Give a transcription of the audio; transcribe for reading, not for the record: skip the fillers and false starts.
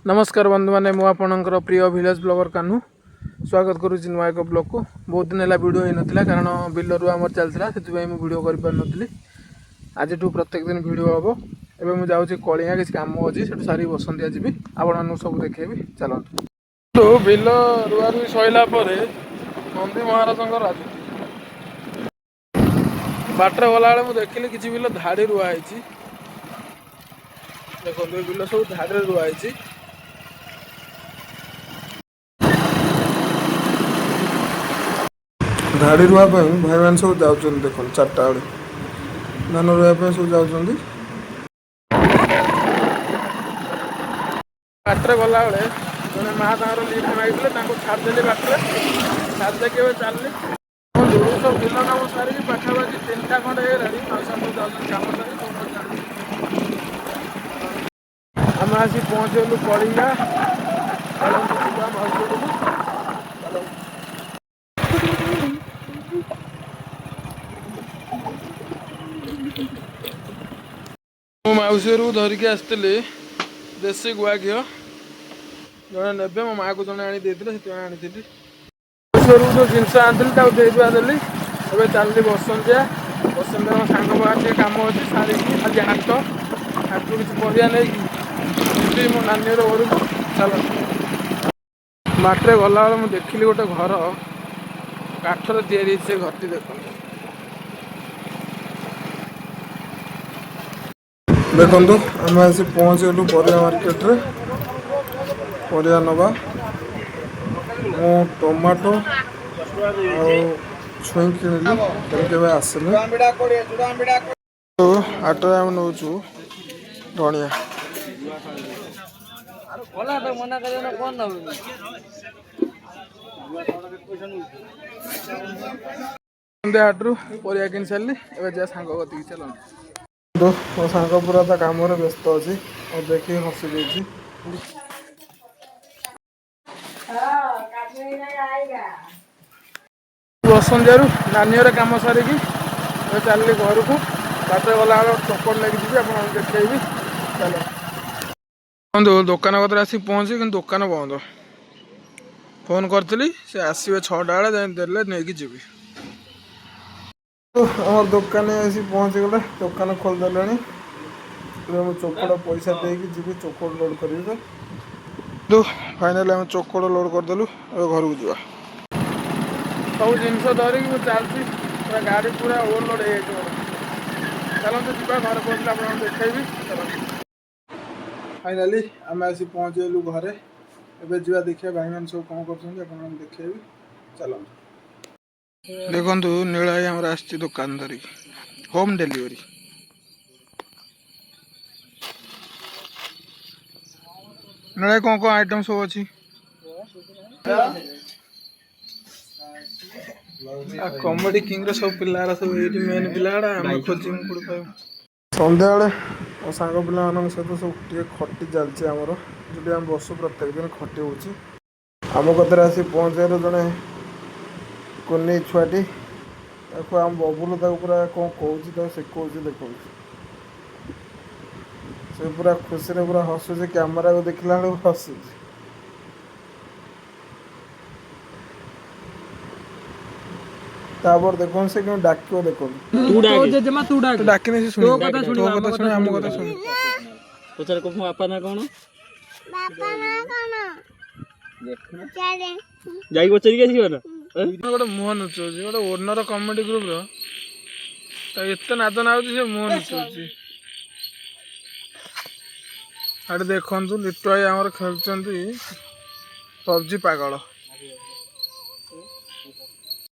नमस्कार बंधु मैंने मुझे प्रिय विलेज ब्लॉगर कान्हू स्वागत करुच्ची नुआ एक ब्लॉग को। बहुत दिन है वीडियो हो नाला कारण बिलरू आम चलता से वीडियो कर पारि आज प्रत्येक दिन वीडियो हम एवं मुझे जाऊँगी कलिया किसी कम अच्छी से सारी बसंतिया जी आपण सब देखेबी चलतु बिल रुआ रुई सरला नंदी महाराज राजू बाटर गला मुझे देखिली किसी बिल धाड़ी रुआई देखो बिल सब धाड़ी रुआई धाड़ी रुआ भाई मैंने सब जाऊँ देख 4टा बेले धान रुआ सब जाऊँ बाटर गला बेले जड़े माँ तर लिफ्ट मांगते छाड़देली बाटर छाड़दे के चलनी सब बिल काम सारी पाखापाखि 3टा खंडे कम आम आसी पहुँचलु कलिंगा मो मौसी धरिकी आसती देसी गुआ घी जड़े ने मो माँ को जड़े आनी आनी जो जिनस आनी देदेली ए चलती बसंतिया बसंतिया मो सांग बाहर कम अच्छी सारी खाली हाथ किसी परिया नहीं मो नानी घर को चल बाटे गला मुझे देखिली गोटे घर काठर तैयारी से घरटी देखो देखु आम आसी पहुँचलु परिया मार्केट रे परिया नवा मो टमाटो छुई किणिली के आसली आटे आम नौ धनिया हाटू परिया कि सारे ए जा सांग कति चल मो सांग पूरा ता कम व्यस्त अच्छी और देखिए हसी जाइए बसंतियारू नानी कम सारिकी चलि घर को बाटे गला चक्कर लगी जी आप देखी चलो दुकान कतर आसी पहुँची कि दुकान बंद फोन करी से आसवे 6टा बेले देले नहीं जी आम दुकान आसी पहुँची गले दुकान खोलदेला मुझे चोकड़ पैसा देकी जी चोकड़ लोड कर फाइनाली आम चोकड़ लोड करदेलु घर को जा सब जिनस धरिकी मुझे चलती पूरा गाड़ी पूरा ओवरलोड हो चलते जी घर पहुँचले आप देखेबी फाइनाली आम आसी पहुँचलु घरे एवं जा देखिए भाई मैंने सब कौन कर देखेबी चलो देखु नीला आम आस दुकान धरिकी होम डिलीवरी नीला कौन कौन आइटम सब अच्छी कॉमेडी किंग रे सब पिला सब ये मेन पिला आम खोजी सन्ध्या बेले मो सांग पिला सहित सब टे खटी चलती आमर जो आम बसु प्रत्येक दिन खटी होम कतरे आसी पहुँचार जड़े कुनी छुआटी आम बबुल पूरा कौन कौन शिखौ देखो से पूरा खुशी रे पूरा हसुचे कैमेरा को देखला हसुचे तापर देखो से क्यों डाकियो देखो तू डाकिने से सुनी तो कथा सुनी हम कथा सुनी पचार को बापा ना कोन जाई पचार के आसी ना गोटे मुह नुचो गोटे ओनर कॉमेडी ग्रुप रो एत नाद ना से मुह नुचो आटे देखु लिट्टू भाई आमर खेलुंट पबजी पागल